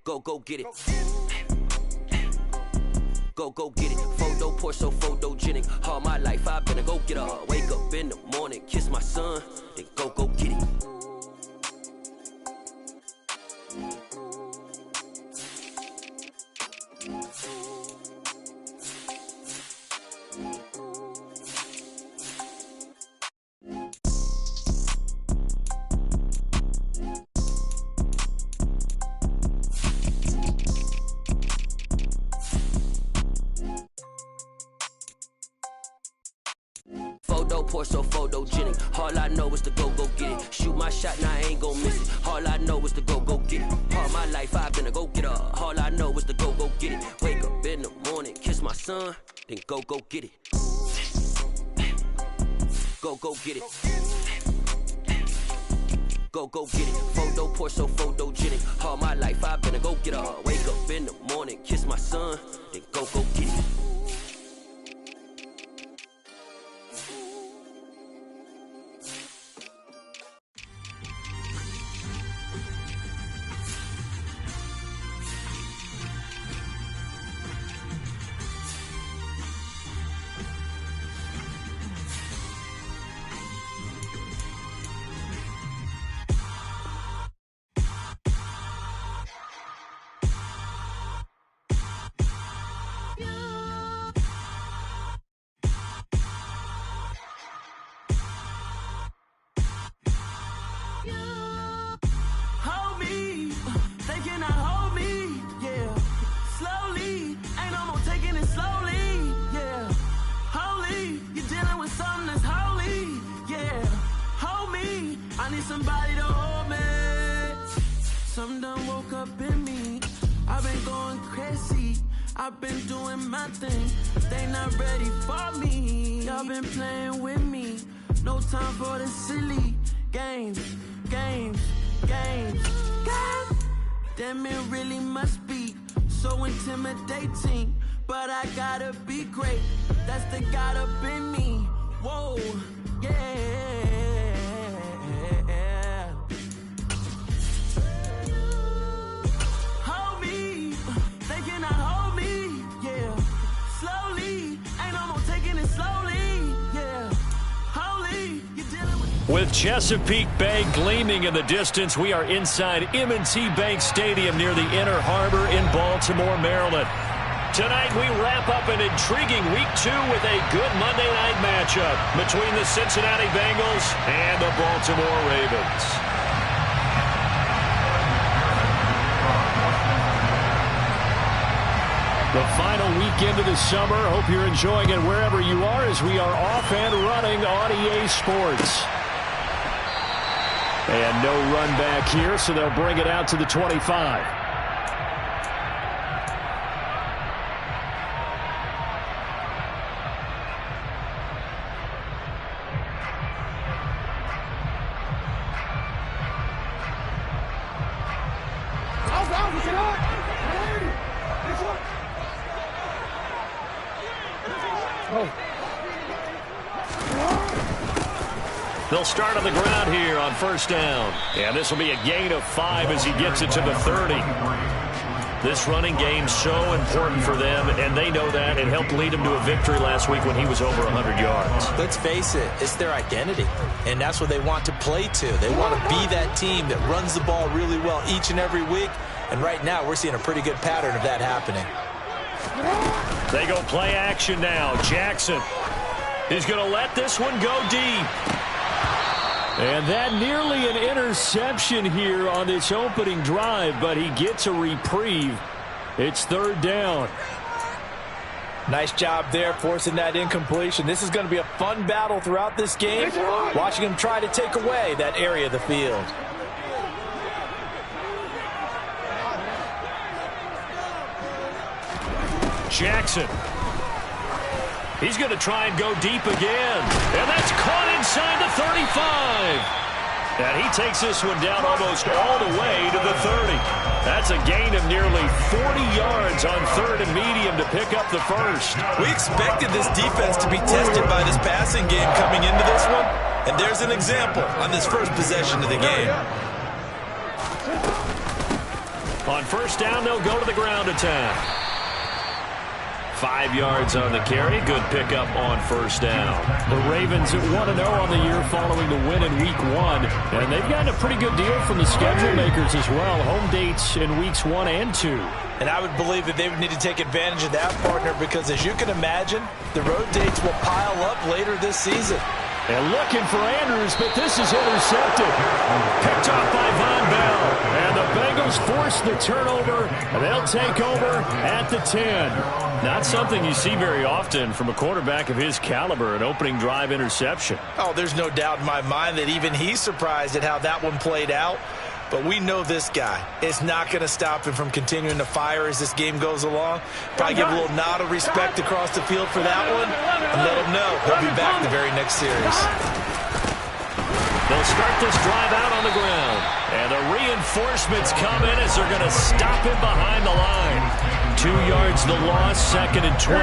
Go get it. Go get it. Photo poor, so photogenic. All my life I've been a go getter. Wake up in the morning, kiss my son, then go get it. Photo poor, so photogenic. All I know is to go get it. Shoot my shot, now I ain't gon' miss it. All I know is to go get it. All my life I've been a go getter. All I know is to go get it. Wake up in the morning, kiss my son, then go get it. Go get it. Go get it. Photo poor, so photogenic. All my life I've been a go getter. Wake up in the morning, kiss my son, then go get it. Somebody to hold me. Some done woke up in me. I've been going crazy. I've been doing my thing. They not ready for me. Y'all been playing with me. No time for the silly games. God damn, it really must be so intimidating. But I gotta be great. That's the God up in me. Whoa, yeah. With Chesapeake Bay gleaming in the distance, we are inside M&T Bank Stadium near the Inner Harbor in Baltimore, Maryland. Tonight, we wrap up an intriguing Week 2 with a good Monday night matchup between the Cincinnati Bengals and the Baltimore Ravens. The final weekend of the summer. Hope you're enjoying it wherever you are as we are off and running on EA Sports. And no run back here, so they'll bring it out to the 25. They'll start on the ground here on first down. And this will be a gain of 5 as he gets it to the 30. This running game so important for them, and they know that. It helped lead them to a victory last week when he was over 100 yards. Let's face it, it's their identity, and that's what they want to play to. They want to be that team that runs the ball really well each and every week, and right now we're seeing a pretty good pattern of that happening. They go play action now. Jackson is going to let this one go deep. And that nearly an interception here on this opening drive, but he gets a reprieve. It's third down. Nice job there forcing that incompletion. This is going to be a fun battle throughout this game, watching him try to take away that area of the field. Jackson. He's going to try and go deep again. And that's caught inside the 35. And he takes this one down almost all the way to the 30. That's a gain of nearly 40 yards on third and medium to pick up the first. We expected this defense to be tested by this passing game coming into this one. And there's an example on this first possession of the game. On first down, they'll go to the ground attack. 5 yards on the carry. Good pickup on first down. The Ravens at 1-0 on the year following the win in Week 1. And they've gotten a pretty good deal from the schedule makers as well. Home dates in Weeks 1 and 2. And I would believe that they would need to take advantage of that, partner, because as you can imagine, the road dates will pile up later this season. And looking for Andrews, but this is intercepted. Picked off by Von Bell. And the Bengals force the turnover, and they'll take over at the 10. Not something you see very often from a quarterback of his caliber, an opening drive interception. Oh, there's no doubt in my mind that even he's surprised at how that one played out. But we know this guy is not going to stop him from continuing to fire as this game goes along. Probably give a little nod of respect across the field for that one and let him know he'll be back the very next series. They'll start this drive out on the ground. And the reinforcements come in as they're going to stop him behind the line. 2 yards the loss, 2nd and 12.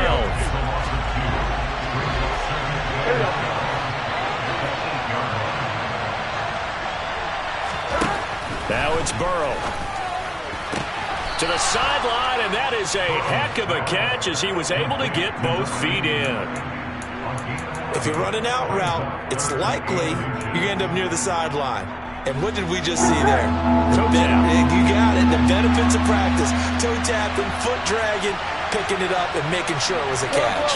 Now it's Burrow. To the sideline, and that is a heck of a catch as he was able to get both feet in. If you run an out route, it's likely you end up near the sideline. And what did we just see there? Toe tap. You got it. The benefits of practice. Toe tapping, foot dragging, picking it up, and making sure it was a catch.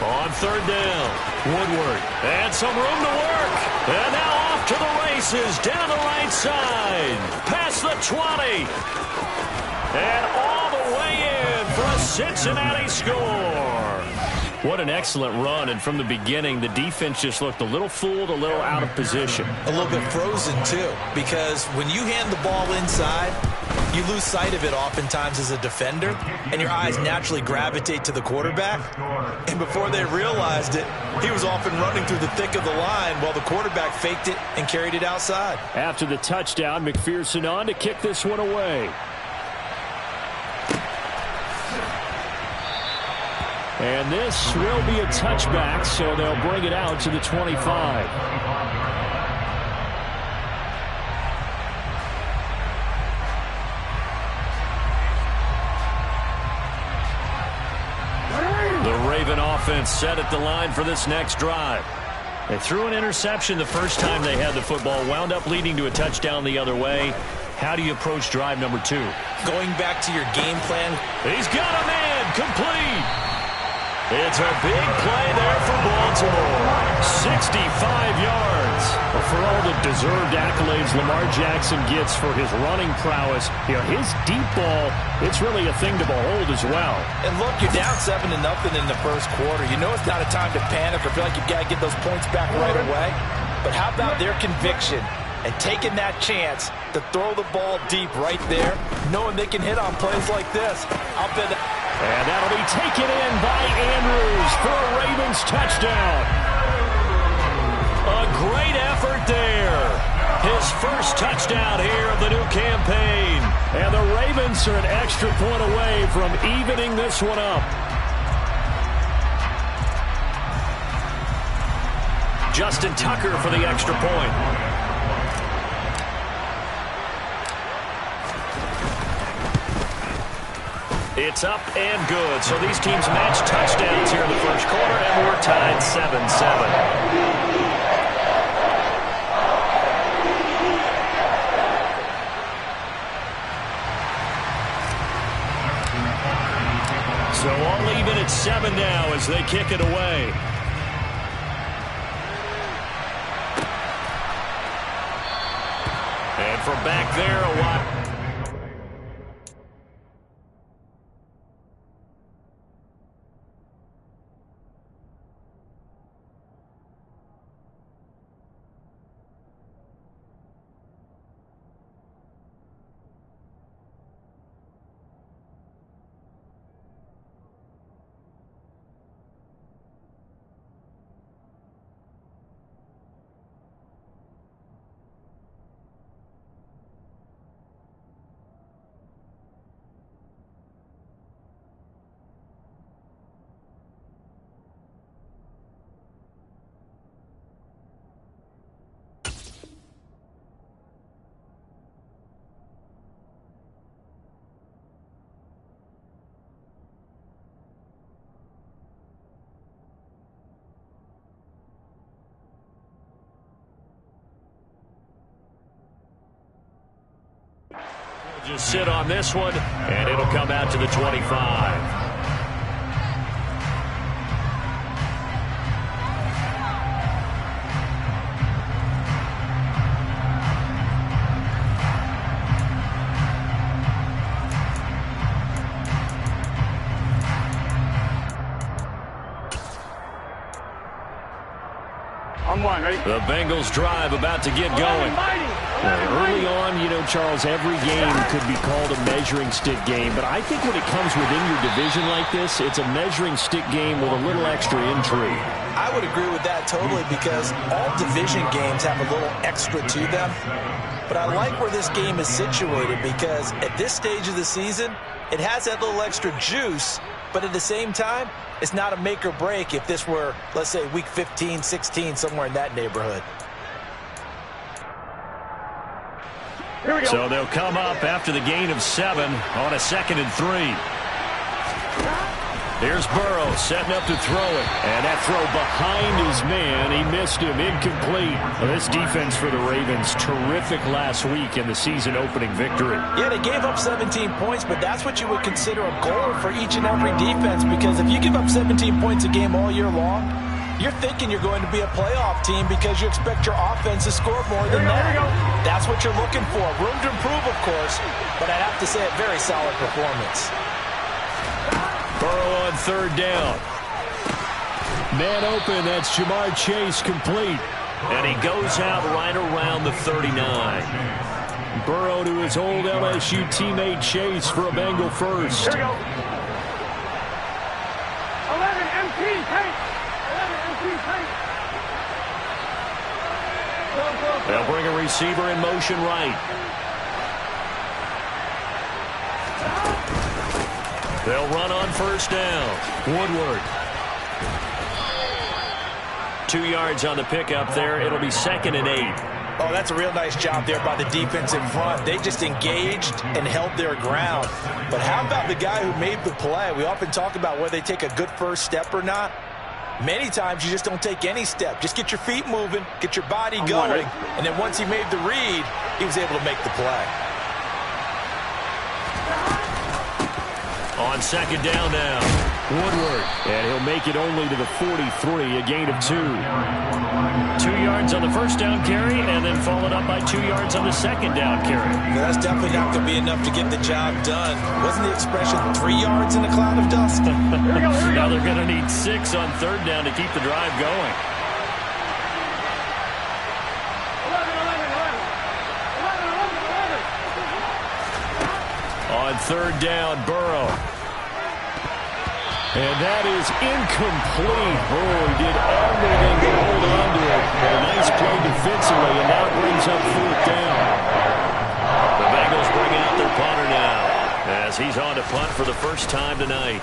On third down, Woodward. And some room to work. And now off to the races down the right side. Past the 20. And all the way in for a Cincinnati score. What an excellent run. And from the beginning, the defense just looked a little fooled, a little out of position. A little bit frozen, too, because when you hand the ball inside, you lose sight of it oftentimes as a defender, and your eyes naturally gravitate to the quarterback. And before they realized it, he was off and running through the thick of the line while the quarterback faked it and carried it outside. After the touchdown, McPherson on to kick this one away. And this will be a touchback, so they'll bring it out to the 25. The Raven offense set at the line for this next drive. They threw an interception the first time they had the football, wound up leading to a touchdown the other way. How do you approach drive number 2? Going back to your game plan. He's got a man, complete. It's a big play there for Baltimore. 65 yards. For all the deserved accolades Lamar Jackson gets for his running prowess, his deep ball, it's really a thing to behold as well. And look, you're down 7-0 in the first quarter. You know it's not a time to panic or feel like you've got to get those points back right away. But how about their conviction and taking that chance to throw the ball deep right there, knowing they can hit on plays like this? I'll bet that. And that'll be taken in by Andrews for a Ravens touchdown. A great effort there. His first touchdown here of the new campaign. And the Ravens are an extra point away from evening this one up. Justin Tucker for the extra point. It's up and good. So these teams match touchdowns here in the first quarter, and we're tied 7-7. So all even at 7 now as they kick it away. And from back there, a lot. Just sit on this one, and it'll come out to the 25. The Bengals drive about to get going. Early on, you know, Charles, every game could be called a measuring stick game. But I think when it comes within your division like this, it's a measuring stick game with a little extra intrigue. I would agree with that totally because all division games have a little extra to them. But I like where this game is situated because at this stage of the season, it has that little extra juice. But at the same time, it's not a make or break if this were, let's say, week 15, 16, somewhere in that neighborhood. Here we go. So they'll come up after the gain of 7 on a 2nd and 3. Here's Burrow setting up to throw it. And that throw behind his man. He missed him. Incomplete. Well, this defense for the Ravens, terrific last week in the season-opening victory. Yeah, they gave up 17 points, but that's what you would consider a goal for each and every defense because if you give up 17 points a game all year long, you're thinking you're going to be a playoff team because you expect your offense to score more than that. That's what you're looking for. Room to improve, of course, but I'd have to say a very solid performance. Burrow on 3rd down. Man open, that's Jamar Chase complete. And he goes out right around the 39. Burrow to his old LSU teammate Chase for a Bengal first. Here we go. 11 MT tank. 11 MT tank. They'll bring a receiver in motion right. They'll run on 1st down. Woodward. 2 yards on the pickup there. It'll be 2nd and 8. Oh, that's a real nice job there by the defense in front. They just engaged and held their ground. But how about the guy who made the play? We often talk about whether they take a good first step or not. Many times you just don't take any step. Just get your feet moving, get your body going. And then once he made the read, he was able to make the play. On 2nd down now, Woodward. And he'll make it only to the 43, a gain of 2. 2 yards on the 1st down carry, and then followed up by 2 yards on the 2nd down carry. Well, that's definitely not going to be enough to get the job done. Wasn't the expression 3 yards in a cloud of dust? Now they're going to need 6 on 3rd down to keep the drive going. 11. On 3rd down, Burrow. And that is incomplete. Oh, he did everything to hold on to it. And a nice play defensively, and now it brings up 4th down. The Bengals bring out their punter now as he's on to punt for the first time tonight.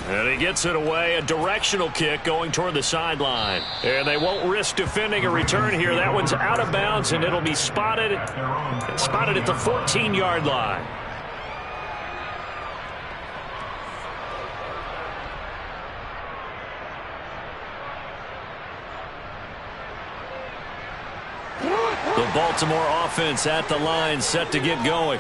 And he gets it away, a directional kick going toward the sideline. And they won't risk defending a return here. That one's out of bounds, and it'll be spotted at the 14-yard line. The Baltimore offense at the line, set to get going.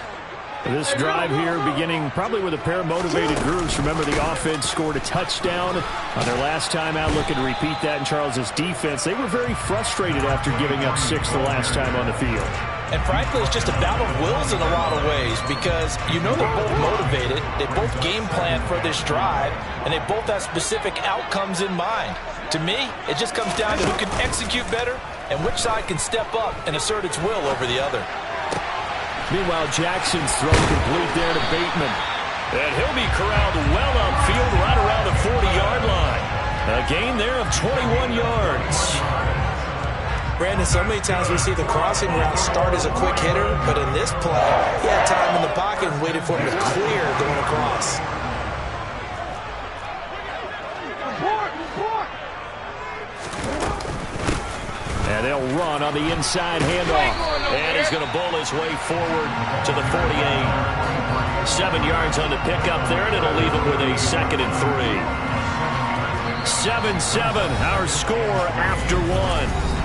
This drive here beginning probably with a pair of motivated groups. Remember, the offense scored a touchdown on their last time out, looking to repeat that in Charles's defense. They were very frustrated after giving up 6 the last time on the field. And frankly, it's just a battle of wills in a lot of ways because you know they're both motivated. They both game plan for this drive, and they both have specific outcomes in mind. To me, it just comes down to who can execute better and which side can step up and assert its will over the other. Meanwhile, Jackson's throw complete there to Bateman. And he'll be corralled well upfield right around the 40-yard line. A gain there of 21 yards. Brandon, so many times we see the crossing route start as a quick hitter, but in this play, he had time in the pocket and waited for him to clear going across. And they'll run on the inside handoff. And he's going to bowl his way forward to the 48. 7 yards on the pickup there, and it'll leave him with a 2nd and 3. 7-7, our score after 1.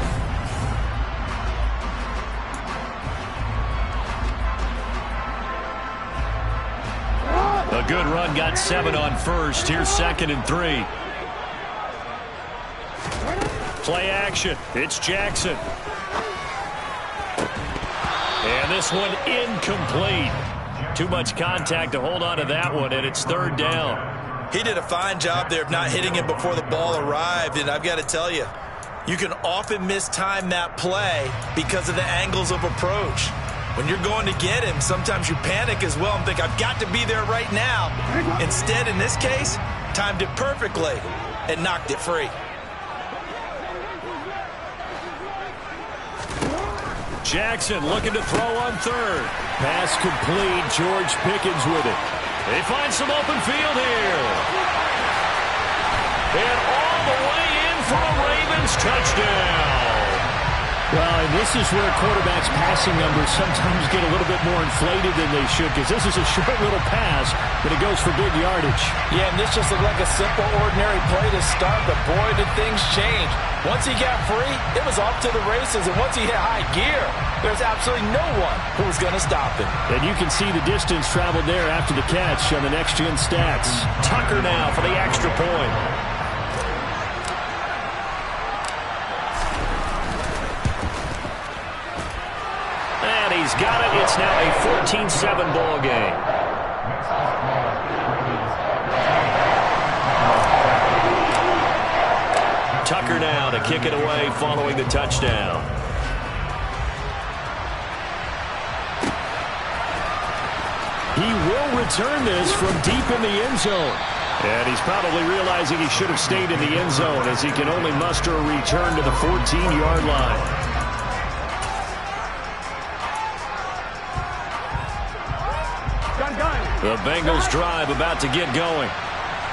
good run, got 7 on first. Here's 2nd and 3. Play action. It's Jackson. And this one incomplete. Too much contact to hold on to that one, and it's 3rd down. He did a fine job there of not hitting him before the ball arrived, and I've got to tell you, you can often mistime that play because of the angles of approach. When you're going to get him, sometimes you panic as well and think, I've got to be there right now. Instead, in this case, timed it perfectly and knocked it free. Jackson looking to throw on 3rd. Pass complete. George Pickens with it. They find some open field here. And all the way in for a Ravens touchdown. Well, and this is where quarterbacks' passing numbers sometimes get a little bit more inflated than they should, because this is a short little pass, but it goes for big yardage. Yeah, and this just looked like a simple, ordinary play to start, but boy, did things change. Once he got free, it was off to the races, and once he hit high gear, there's absolutely no one who was going to stop him. And you can see the distance traveled there after the catch on the next-gen stats. Tucker now for the extra point. And he's got it. It's now a 14-7 ball game. Tucker now to kick it away following the touchdown. He will return this from deep in the end zone. And he's probably realizing he should have stayed in the end zone as he can only muster a return to the 14-yard line. The Bengals drive about to get going.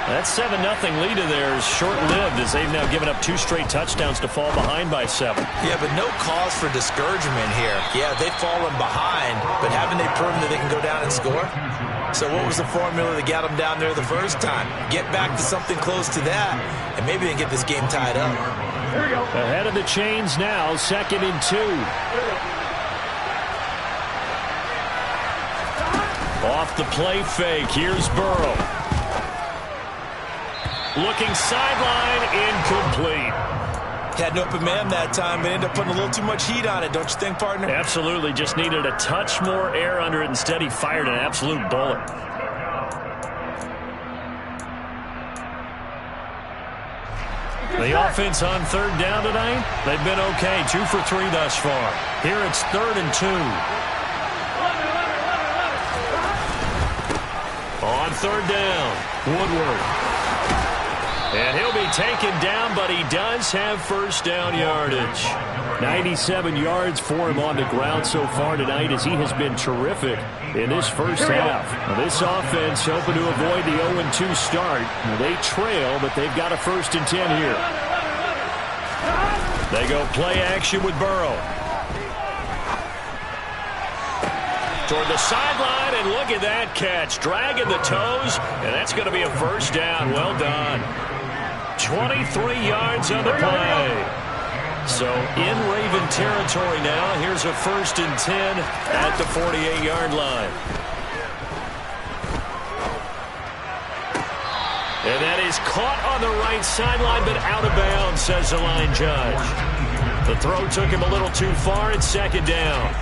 That 7-0 lead of theirs short-lived as they've now given up 2 straight touchdowns to fall behind by 7. Yeah, but no cause for discouragement here. Yeah, they've fallen behind, but haven't they proven that they can go down and score? So what was the formula that got them down there the first time? Get back to something close to that, and maybe they can get this game tied up. Ahead of the chains now, 2nd and 2. Off the play fake, here's Burrow. Looking sideline, incomplete. Had an open man that time, but ended up putting a little too much heat on it, don't you think, partner? Absolutely, just needed a touch more air under it. Instead, he fired an absolute bullet. The offense on 3rd down tonight, they've been okay. 2 for 3 thus far. Here it's 3rd and 2. On 3rd down, Woodward. And he'll be taken down, but he does have first down yardage. 97 yards for him on the ground so far tonight as he has been terrific in this first half. Now, this offense hoping to avoid the 0-2 start. Now, they trail, but they've got a 1st and 10 here. They go play action with Burrow. Toward the sideline, and look at that catch. Dragging the toes, and that's going to be a first down. Well done. 23 yards on the play. So in Raven territory now. Here's a 1st and 10 at the 48-yard line. And that is caught on the right sideline, but out of bounds, says the line judge. The throw took him a little too far. It's 2nd down.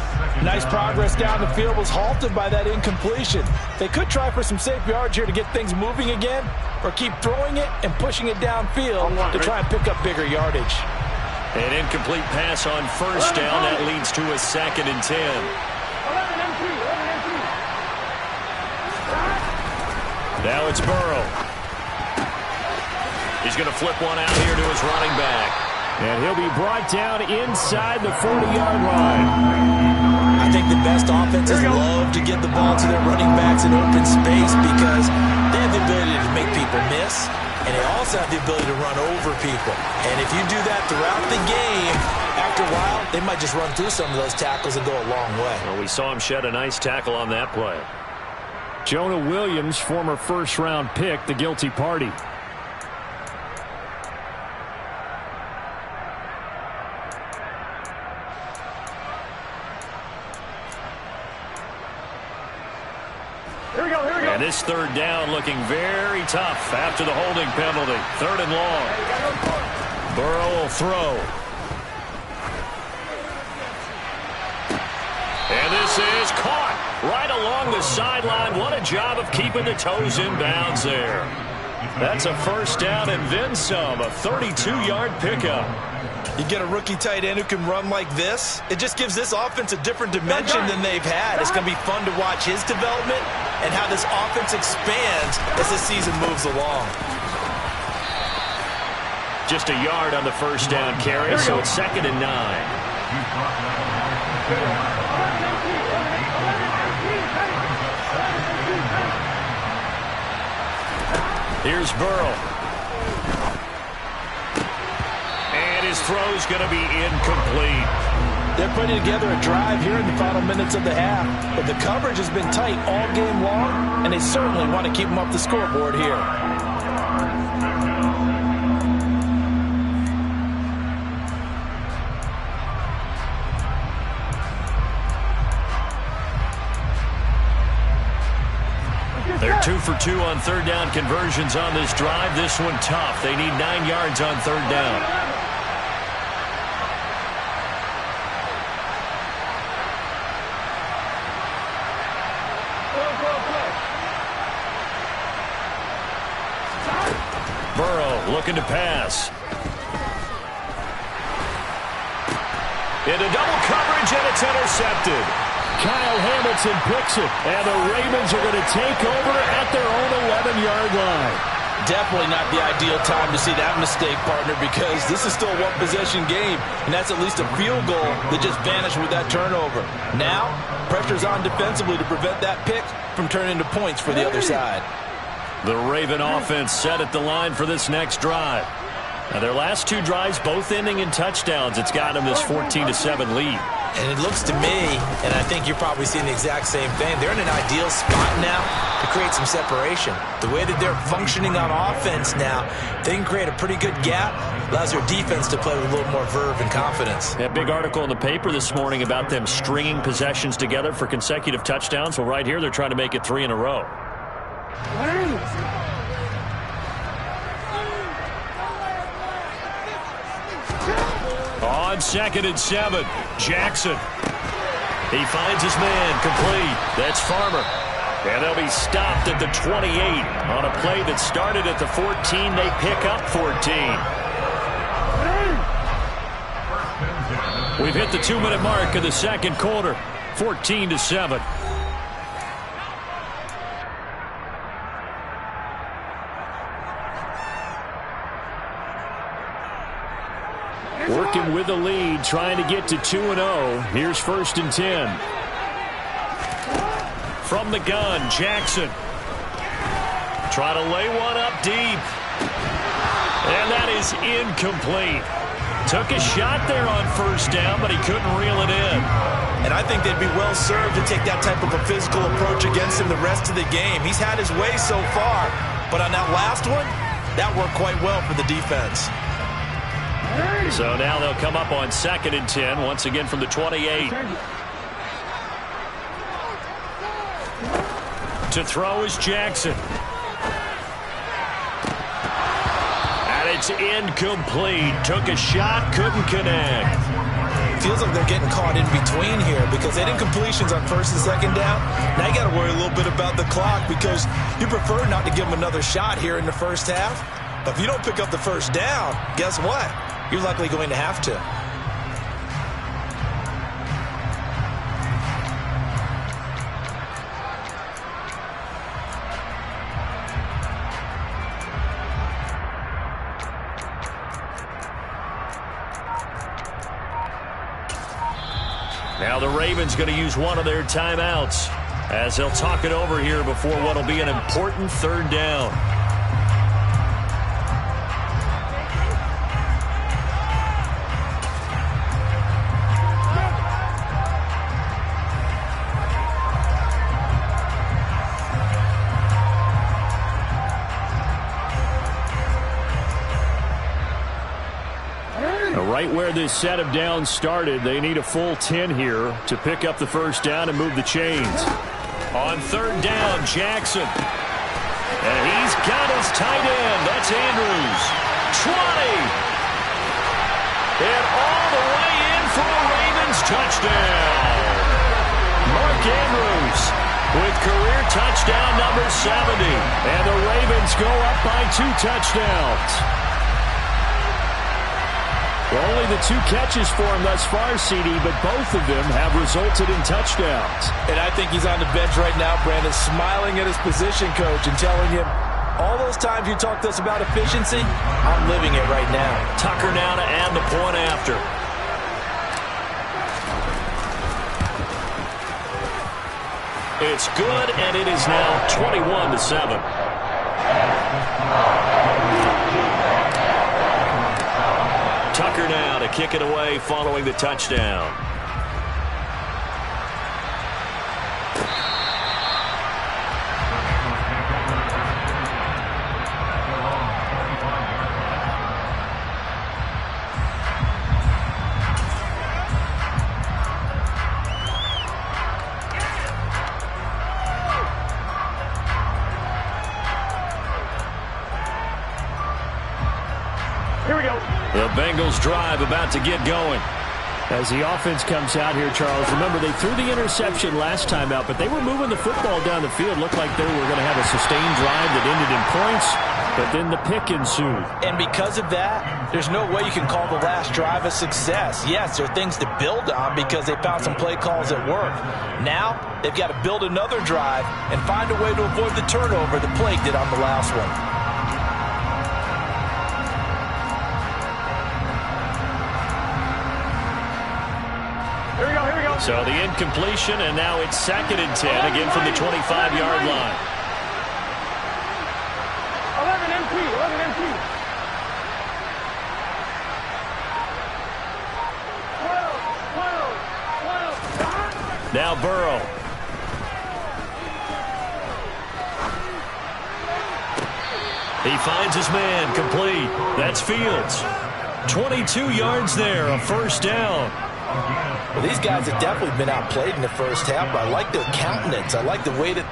Nice progress down the field, was halted by that incompletion. They could try for some safe yards here to get things moving again, or keep throwing it and pushing it downfield to try and pick up bigger yardage. An incomplete pass on 1st down. That leads to a 2nd and 10. Now it's Burrow. He's going to flip one out here to his running back. And he'll be brought down inside the 40-yard line. I think the best offenses love to get the ball to their running backs in open space because they have the ability to make people miss, and they also have the ability to run over people. And if you do that throughout the game, after a while, they might just run through some of those tackles and go a long way. Well, we saw him shed a nice tackle on that play. Jonah Williams, former first-round pick, the guilty party. And this third down looking very tough after the holding penalty. 3rd and long. Burrow will throw. And this is caught right along the sideline. What a job of keeping the toes in bounds there. That's a first down and then some. A 32-yard pickup. You get a rookie tight end who can run like this, it just gives this offense a different dimension than they've had. It's going to be fun to watch his development and how this offense expands as the season moves along. Just a yard on the first down carry, so it's 2nd and 9. Here's Burrow. And his throw's going to be incomplete. They're putting together a drive here in the final minutes of the half, but the coverage has been tight all game long, and they certainly want to keep them off the scoreboard here. They're 2 for 2 on third down conversions on this drive. This one tough. They need 9 yards on third down. Burrow looking to pass. Into double coverage, and it's intercepted. Kyle Hamilton picks it, and the Ravens are going to take over at their own 11-yard line. Definitely not the ideal time to see that mistake, partner, because this is still a one-possession game, and that's at least a field goal that just vanished with that turnover. Now, pressure's on defensively to prevent that pick from turning into points for the other side. The Raven offense set at the line for this next drive. Now, their last 2 drives, both ending in touchdowns. It's got them this 14-7 lead. And it looks to me, and I think you're probably seeing the exact same thing, they're in an ideal spot now to create some separation. The way that they're functioning on offense now, they can create a pretty good gap, allows their defense to play with a little more verve and confidence. That big article in the paper this morning about them stringing possessions together for consecutive touchdowns. Well, right here, they're trying to make it 3 in a row. On 2nd and 7, Jackson. He finds his man, complete. That's Farmer. And they'll be stopped at the 28 on a play that started at the 14. They pick up 14. We've hit the 2-minute mark of the second quarter. 14-7. Working with the lead, trying to get to 2-0. Here's 1st and 10. From the gun, Jackson. Try to lay one up deep. And that is incomplete. Took a shot there on 1st down, but he couldn't reel it in. And I think they'd be well served to take that type of a physical approach against him the rest of the game. He's had his way so far, but on that last one, that worked quite well for the defense. So now they'll come up on 2nd and 10, once again from the 28. To throw is Jackson. And it's incomplete. Took a shot, couldn't connect. Feels like they're getting caught in between here because they didn't completions on 1st and 2nd down. Now you got to worry a little bit about the clock because you prefer not to give them another shot here in the first half. But if you don't pick up the 1st down, guess what? You're likely going to have to. Now the Ravens going to use one of their timeouts as they'll talk it over here before what will be an important 3rd down. Right where this set of downs started, they need a full 10 here to pick up the 1st down and move the chains. On third down, Jackson. And he's got his tight end. That's Andrews. 20. And all the way in for a Ravens touchdown. Mark Andrews with career touchdown number 70. And the Ravens go up by 2 touchdowns. Only the 2 catches for him thus far, CD, but both of them have resulted in touchdowns. And I think he's on the bench right now, Brandon, smiling at his position coach and telling him, all those times you talked to us about efficiency, I'm living it right now. Tucker now to add the point after. It's good, and it is now 21-7. Tucker now to kick it away following the touchdown. Here we go. The Bengals drive about to get going. As the offense comes out here, Charles, remember they threw the interception last time out, but they were moving the football down the field. Looked like they were going to have a sustained drive that ended in points, but then the pick ensued. And because of that, there's no way you can call the last drive a success. Yes, there are things to build on because they found some play calls that work. Now, they've got to build another drive and find a way to avoid the turnover the plague did on the last one. So the incompletion, and now it's 2nd and 10, again from the 25-yard line. 11 MP, 11 MP. 12. Now Burrow. He finds his man, complete. That's Fields. 22 yards there, a first down. Well, these guys have definitely been outplayed in the first half, but I like their countenance. I like the way that...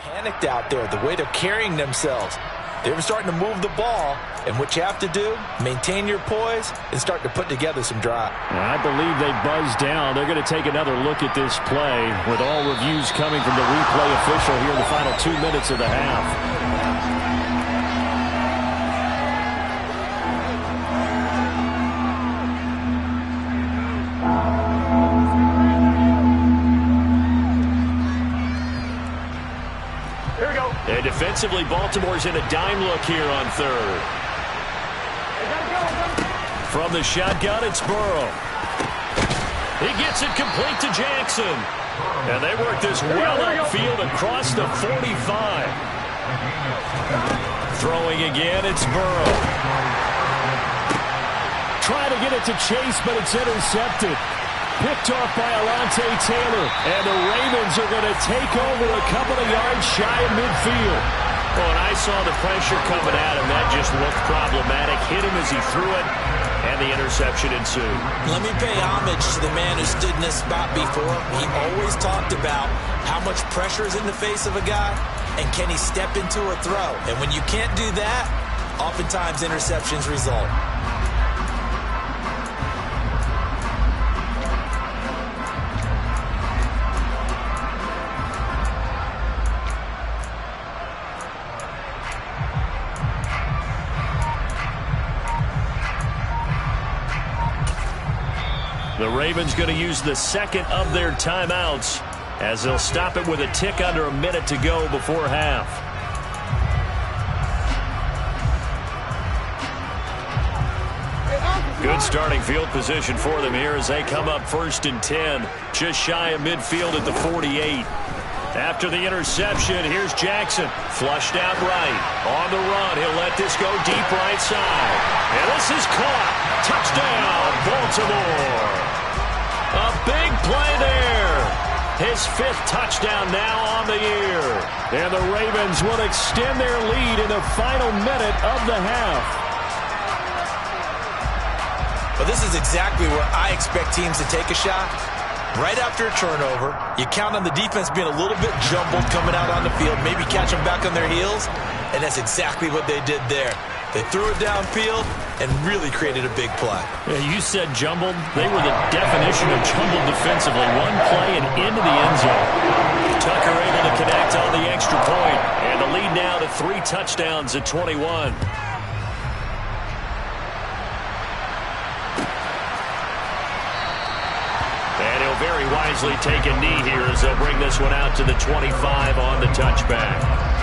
panicked out there, the way they're carrying themselves. They were starting to move the ball, and what you have to do, maintain your poise and start to put together some drive. I believe they buzzed down. They're going to take another look at this play with all reviews coming from the replay official here in the final 2 minutes of the half. And defensively, Baltimore's in a dime look here on third. From the shotgun, it's Burrow. He gets it complete to Jackson. And they work this well upfield across the 45. Throwing again, it's Burrow. Trying to get it to Chase, but it's intercepted. Picked off by Alontae Taylor. And the Ravens are going to take over a couple of yards shy of midfield. Oh, and I saw the pressure coming at him. That just looked problematic. Hit him as he threw it, and the interception ensued. Let me pay homage to the man who stood in this spot before. He always talked about how much pressure is in the face of a guy, and can he step into a throw. And when you can't do that, oftentimes interceptions result. The Ravens going to use the second of their timeouts as they'll stop it with a tick under a minute to go before half. Good starting field position for them here as they come up 1st and 10, just shy of midfield at the 48. After the interception, here's Jackson. Flushed out right. On the run, he'll let this go deep right side. And this is caught. Touchdown, Baltimore. A big play there. His 5th touchdown now on the year. And the Ravens will extend their lead in the final minute of the half. Well, this is exactly where I expect teams to take a shot. Right after a turnover, you count on the defense being a little bit jumbled coming out on the field, maybe catch them back on their heels, and that's exactly what they did there. They threw it downfield and really created a big play. Yeah, you said jumbled. They were the definition of jumbled defensively. One play and into the end zone. Tucker able to connect on the extra point, and the lead now to 3 touchdowns at 21. And he'll very wisely take a knee here as they'll bring this one out to the 25 on the touchback.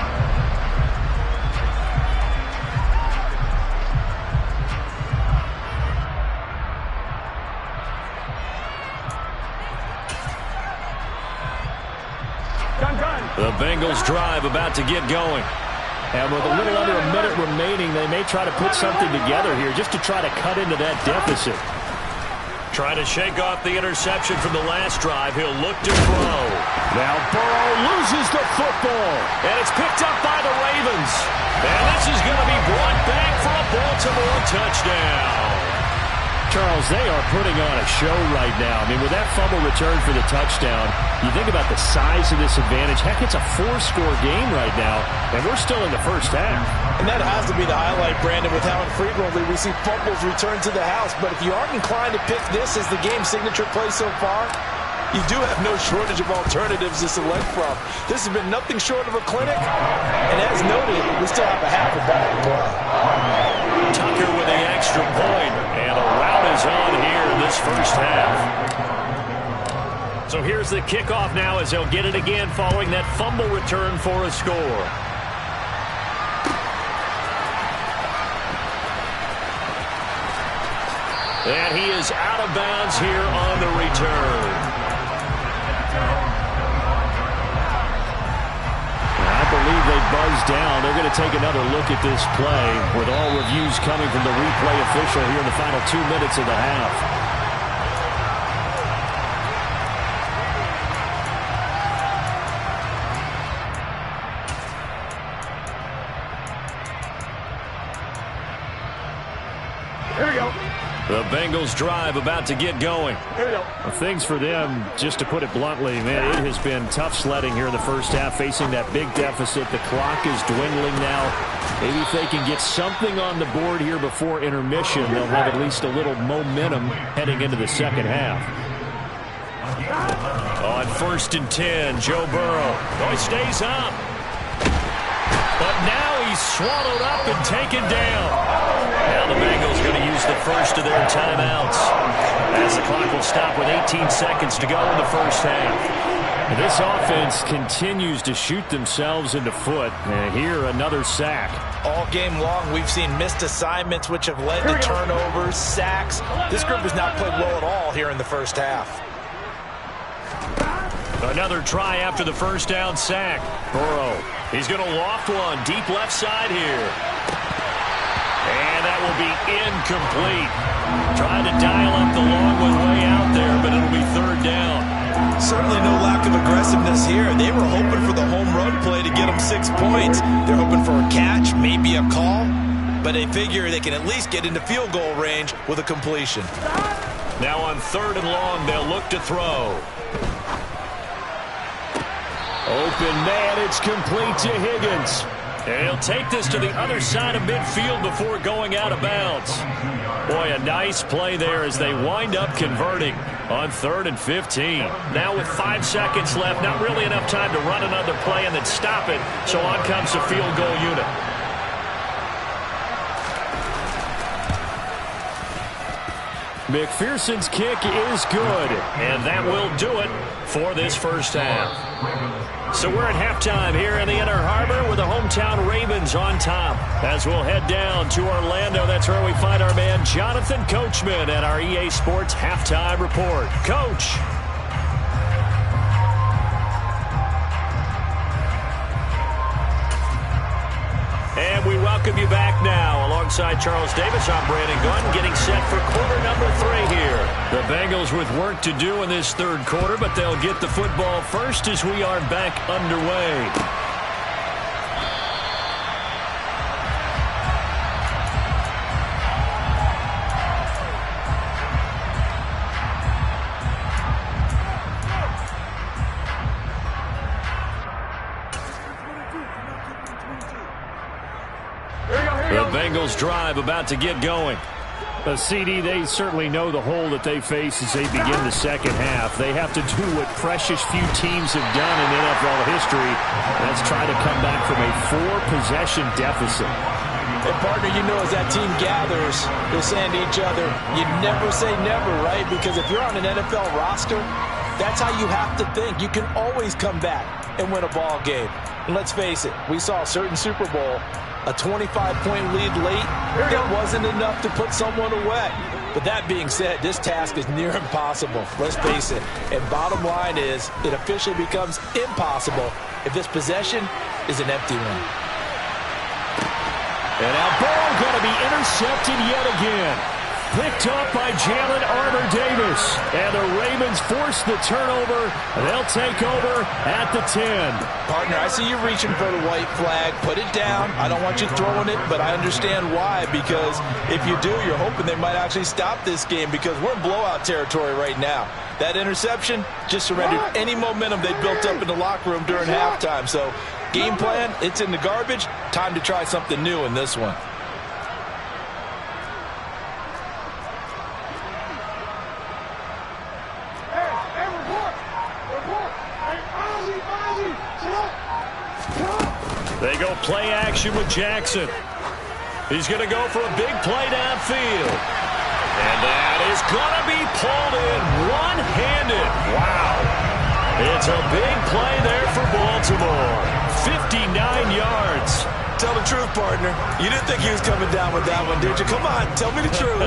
The Bengals drive about to get going. And with a little under a minute remaining, they may try to put something together here just to try to cut into that deficit. Trying to shake off the interception from the last drive. He'll look to throw. Now Burrow loses the football. And it's picked up by the Ravens. And this is going to be brought back for a Baltimore touchdown. Charles, they are putting on a show right now. I mean, with that fumble return for the touchdown, you think about the size of this advantage. Heck, it's a 4-score game right now, and we're still in the first half. And that has to be the highlight, Brandon, with how infrequently we see fumbles return to the house. But if you aren't inclined to pick this as the game signature play so far, you do have no shortage of alternatives to select from. This has been nothing short of a clinic, and as noted, we still have a half of that to play. Tucker with the extra point, and a rout is on here in this first half. So here's the kickoff now as they'll get it again following that fumble return for a score. And he is out of bounds here on the return. I believe they buzzed down. They're going to take another look at this play with all reviews coming from the replay official here in the final 2 minutes of the half. Here we go. The Bengals drive about to get going. Here we go. Well, things for them, just to put it bluntly, man, it has been tough sledding here in the first half, facing that big deficit. The clock is dwindling now. Maybe if they can get something on the board here before intermission, they'll have at least a little momentum heading into the second half. On 1st and 10, Joe Burrow. Oh, he stays up. But now he's swallowed up and taken down. Now the Bengals going to use the first of their timeouts as the clock will stop with 18 seconds to go in the first half. This offense continues to shoot themselves in the foot. And here, another sack. All game long, we've seen missed assignments, which have led to turnovers, sacks. This group has not played well at all here in the first half. Another try after the first down sack. Burrow, he's going to loft one deep left side here. And that will be incomplete. Trying to dial up the long one way out there, but it'll be 3rd down. Certainly no lack of aggressiveness here. They were hoping for the home run play to get them 6 points. They're hoping for a catch, maybe a call, but they figure they can at least get into field goal range with a completion. Now on 3rd and long, they'll look to throw. Open man, it's complete to Higgins. And he'll take this to the other side of midfield before going out of bounds. Boy, a nice play there as they wind up converting on 3rd and 15. Now with 5 seconds left, not really enough time to run another play and then stop it. So on comes the field goal unit. McPherson's kick is good, and that will do it for this first half. So we're at halftime here in the Inner Harbor with the hometown Ravens on top. As we'll head down to Orlando, that's where we find our man Jonathan Coachman at our EA Sports Halftime Report. Coach. And we welcome you back now. Alongside Charles Davis, I'm Brandon Gunn, getting set for quarter number 3 here. The Bengals with work to do in this 3rd quarter, but they'll get the football first as we are back underway. Bengals drive about to get going. CD, they certainly know the hole that they face as they begin the second half. They have to do what precious few teams have done in NFL history. That's try to come back from a 4-possession deficit. And partner, you know, as that team gathers, they're saying to each other, you never say never, right? Because if you're on an NFL roster, that's how you have to think. You can always come back and win a ball game. And let's face it, we saw a certain Super Bowl, a 25-point lead late, that wasn't enough to put someone away. But that being said, this task is near impossible. Let's face it. And bottom line is, it officially becomes impossible if this possession is an empty one. And now Burrow going to be intercepted yet again. Picked up by Jalen Armour-Davis. And the Ravens force the turnover. They'll take over at the 10. Partner, I see you reaching for the white flag. Put it down. I don't want you throwing it, but I understand why. Because if you do, you're hoping they might actually stop this game because we're in blowout territory right now. That interception just surrendered any momentum they built up in the locker room during halftime. So game plan, it's in the garbage. Time to try something new in this one. They go play action with Jackson. He's going to go for a big play downfield. And that is going to be pulled in one-handed. Wow. It's a big play there for Baltimore. 59 yards. Tell the truth, partner. You didn't think he was coming down with that one, did you? Come on, tell me the truth.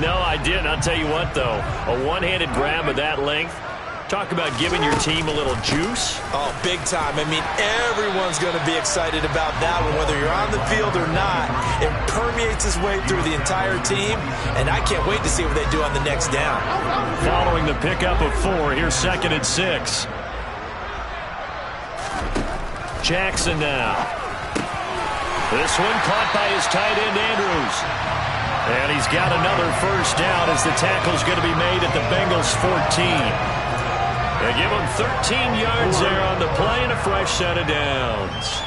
No, I didn't. I'll tell you what, though. A one-handed grab of that length. Talk about giving your team a little juice. Oh, big time. I mean, everyone's going to be excited about that one, whether you're on the field or not. It permeates its way through the entire team, and I can't wait to see what they do on the next down. Following the pickup of 4, here's 2nd and 6. Jackson now. This one caught by his tight end, Andrews. And he's got another first down as the tackle's going to be made at the Bengals' 14. They give him 13 yards there on the play and a fresh set of downs.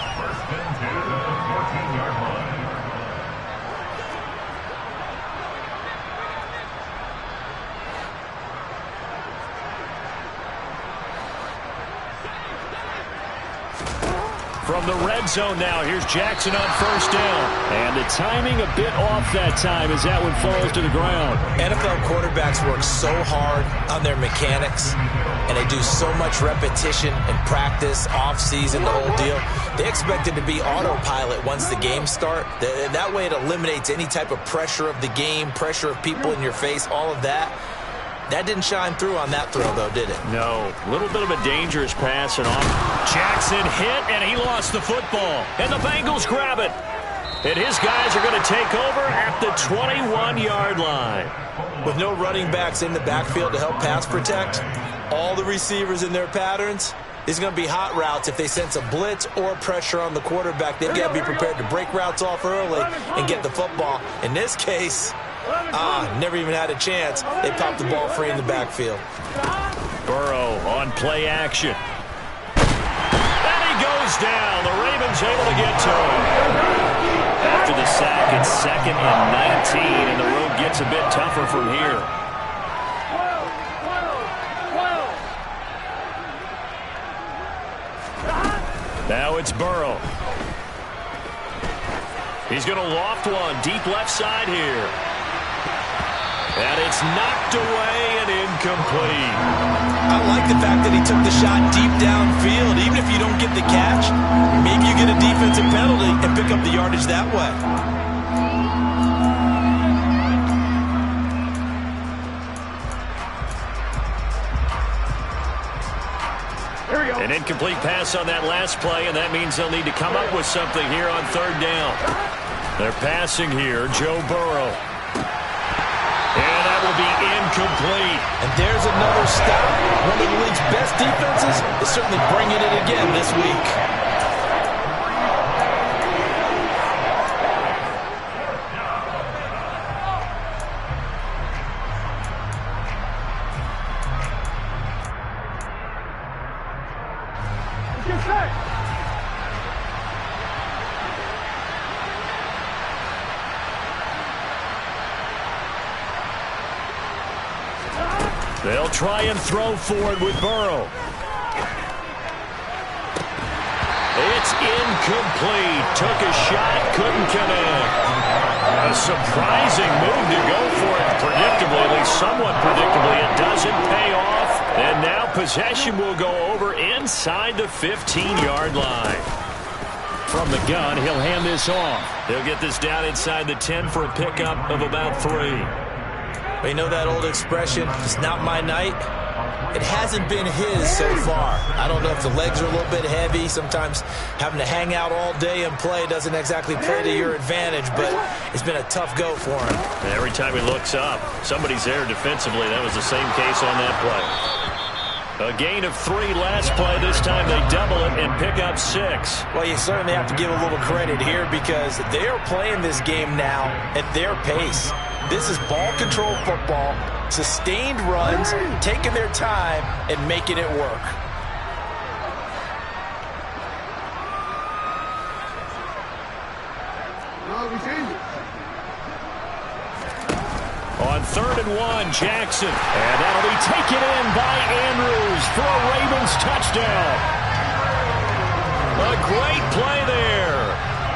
From the red zone now, here's Jackson on first down. And the timing a bit off that time as that one falls to the ground. NFL quarterbacks work so hard on their mechanics, and they do so much repetition and practice, off-season, the whole deal. They expect it to be autopilot once the games start. That way it eliminates any type of pressure of the game, pressure of people in your face, all of that. That didn't shine through on that throw, though, did it? No. A little bit of a dangerous pass and off. Jackson hit, and he lost the football. And the Bengals grab it. And his guys are going to take over at the 21-yard line. With no running backs in the backfield to help pass protect, all the receivers in their patterns, these are going to be hot routes. If they sense a blitz or pressure on the quarterback, they've got to be prepared to break routes off early and get the football. In this case, never even had a chance. They popped the ball free in the backfield. Burrow on play action. And he goes down. The Ravens able to get to him. After the sack, it's 2nd and 19, and the road gets a bit tougher from here. Now it's Burrow. He's going to loft one deep left side here. And it's knocked away and incomplete. I like the fact that he took the shot deep downfield. Even if you don't get the catch, maybe you get a defensive penalty and pick up the yardage that way. An incomplete pass on that last play, and that means they'll need to come up with something here on 3rd down. They're passing here, Joe Burrow. And that will be incomplete. And there's another stop. One of the league's best defenses is certainly bringing it again this week. They'll try and throw for it with Burrow. It's incomplete. Took a shot, couldn't connect. A surprising move to go for it. Predictably, at least somewhat predictably, it doesn't pay off. And now possession will go over inside the 15-yard line. From the gun, he'll hand this off. He'll get this down inside the 10 for a pickup of about 3. You know that old expression, it's not my night? It hasn't been his so far. I don't know if the legs are a little bit heavy. Sometimes having to hang out all day and play doesn't exactly play to your advantage, but it's been a tough go for him. Every time he looks up, somebody's there defensively. That was the same case on that play. A gain of 3 last play. This time they double it and pick up 6. Well, you certainly have to give a little credit here because they are playing this game now at their pace. This is ball control football, sustained runs, taking their time and making it work. On 3rd and 1, Jackson. And that'll be taken in by Andrews for a Ravens touchdown. A great play there.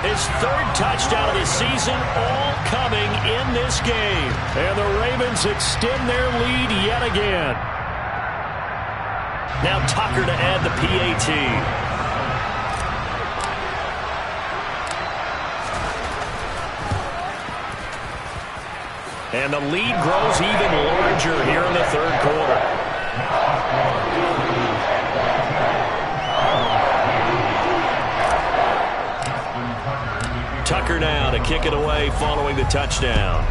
His 3rd touchdown of the season, all coming in this game. And the Ravens extend their lead yet again. Now Tucker to add the PAT. And the lead grows even larger here in the 3rd quarter. Tucker now to kick it away following the touchdown.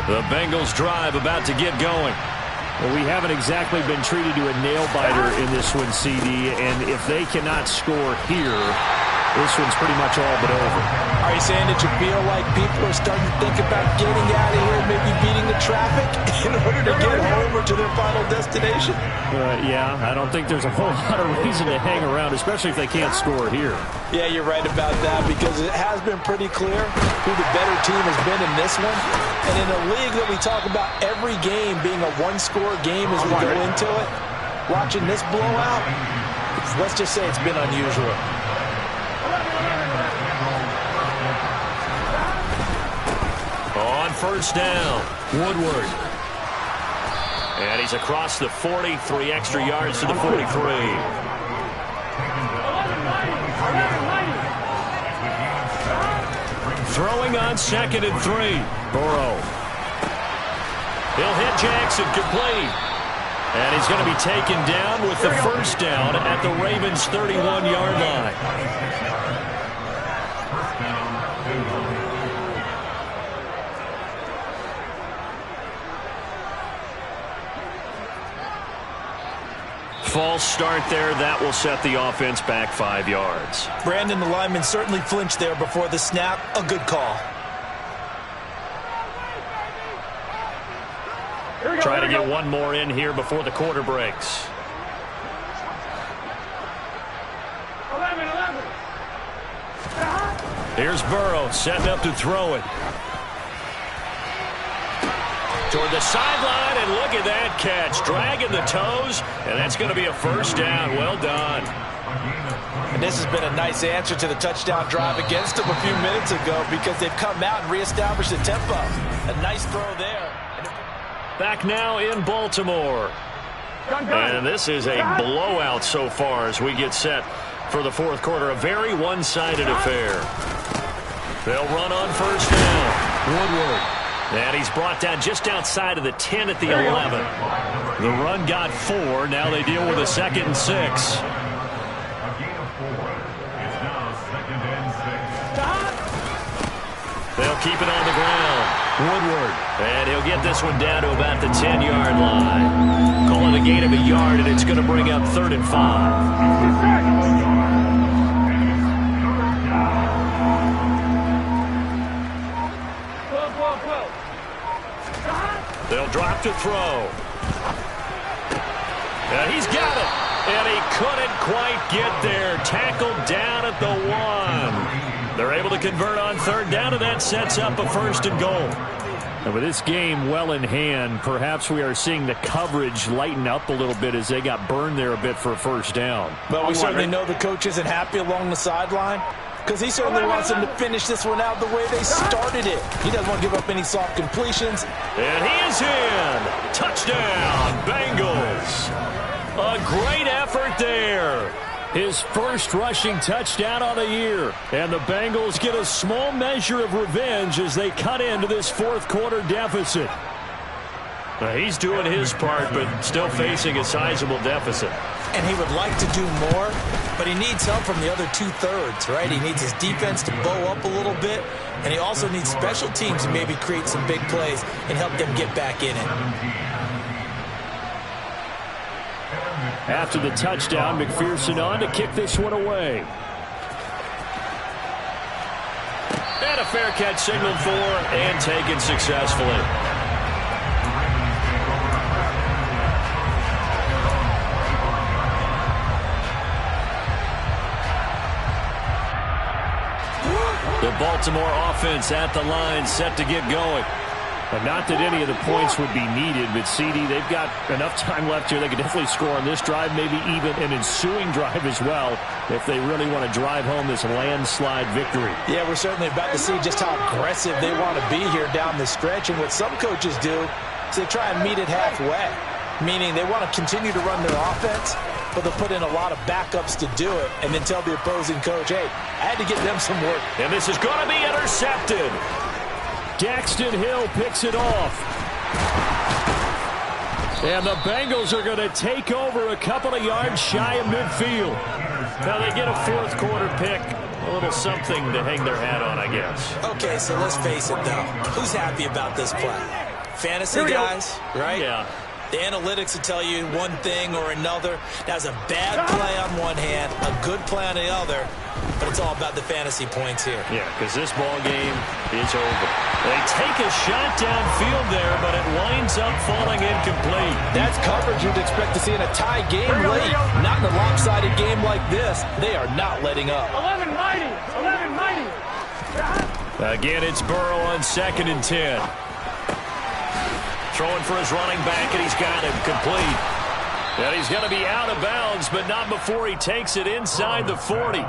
The Bengals drive about to get going. Well, we haven't exactly been treated to a nail-biter in this one, CD, and if they cannot score here, this one's pretty much all but over. Are you saying that you feel like people are starting to think about getting out of here, maybe beating the traffic in order to get home or to their final destination? Yeah, I don't think there's a whole lot of reason to hang around, especially if they can't score here. Yeah, you're right about that because it has been pretty clear who the better team has been in this one. And in a league that we talk about every game being a one-score game as we go into it, watching this blowout, let's just say it's been unusual. On 1st down, Woodward. And he's across the 40, 3 extra yards to the 43. Throwing on 2nd and 3. Burrow. He'll hit Jackson, complete. And he's going to be taken down with the 1st down at the Ravens' 31-yard line. False start there. That will set the offense back 5 yards. Brandon, the lineman certainly flinched there before the snap. A good call. Try to get one more in here before the quarter breaks. 11. Here's Burrow setting up to throw it. Toward the sideline, and look at that catch. Dragging the toes, and that's going to be a 1st down. Well done. And this has been a nice answer to the touchdown drive against them a few minutes ago because they've come out and reestablished the tempo. A nice throw there. Back now in Baltimore. And this is a blowout so far as we get set for the 4th quarter. A very one-sided affair. They'll run on 1st down. Woodward. And he's brought down just outside of the 10 at the 11. The run got 4. Now they deal with a 2nd and 6. They'll keep it on the ground. Woodward. And he'll get this one down to about the 10-yard line. Call it a gain of a yard, and it's going to bring up 3rd and 5. They'll drop to throw. And he's got it. And he couldn't quite get there. Tackled down at the 1. They're able to convert on third down, and that sets up a first and goal. And with this game well in hand, perhaps we are seeing the coverage lighten up a little bit as they got burned there a bit for a first down. But we certainly know the coach isn't happy along the sideline because he certainly wants them to finish this one out the way they started it. He doesn't want to give up any soft completions. And he is in. Touchdown, Bengals. A great effort there. His first rushing touchdown on the year. And the Bengals get a small measure of revenge as they cut into this fourth quarter deficit. He's doing his part, but still facing a sizable deficit. And he would like to do more, but he needs help from the other two-thirds, right? He needs his defense to bow up a little bit, and he also needs special teams to maybe create some big plays and help them get back in it. After the touchdown, McPherson on to kick this one away. And a fair catch signaled for and taken successfully. The Baltimore offense at the line, set to get going. But not that any of the points would be needed, but CD, they've got enough time left here. They could definitely score on this drive, maybe even an ensuing drive as well, if they really want to drive home this landslide victory. Yeah, we're certainly about to see just how aggressive they want to be here down the stretch. And what some coaches do is they try and meet it halfway, meaning they want to continue to run their offense, but they'll put in a lot of backups to do it and then tell the opposing coach, hey, I had to get them some work. And this is going to be intercepted. Daxton Hill picks it off. And the Bengals are going to take over a couple of yards shy of midfield. Now they get a fourth quarter pick. A little something to hang their hat on, I guess. Okay, so let's face it, though. Who's happy about this play? Fantasy guys, right? Yeah. The analytics will tell you one thing or another. That's a bad play on one hand, a good play on the other, but it's all about the fantasy points here. Yeah, because this ball game is over. They take a shot downfield there, but it winds up falling incomplete. That's coverage you'd expect to see in a tie game late. Not in a lopsided game like this. They are not letting up. 11 mighty. Again, it's Burrow on 2nd and 10. Throwing for his running back, and he's got him complete. And he's going to be out of bounds, but not before he takes it inside the 40.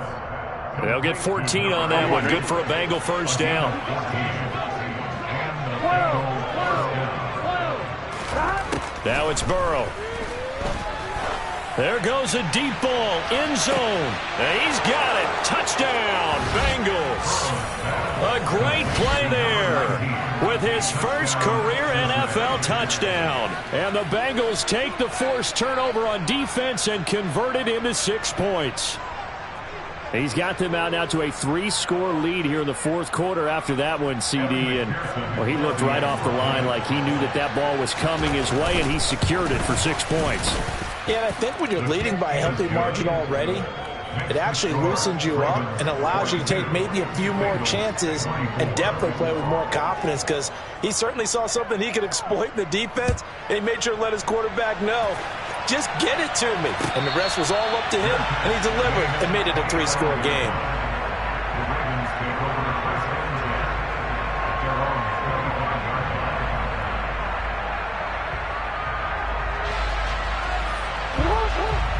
They'll get 14 on that one. Good for a Bengal first down. Now it's Burrow. There goes a deep ball, end zone. And he's got it. Touchdown, Bengals. A great play there with his first career NFL touchdown. And the Bengals take the forced turnover on defense and convert it into 6 points. He's got them out now to a 3-score lead here in the fourth quarter after that one, CD. And well, he looked right off the line like he knew that that ball was coming his way, and he secured it for 6 points. Yeah, and I think when you're leading by a healthy margin already, it actually loosens you up and allows you to take maybe a few more chances and definitely play with more confidence, because he certainly saw something he could exploit in the defense, and he made sure to let his quarterback know, just get it to me. And the rest was all up to him, and he delivered and made it a 3-score game.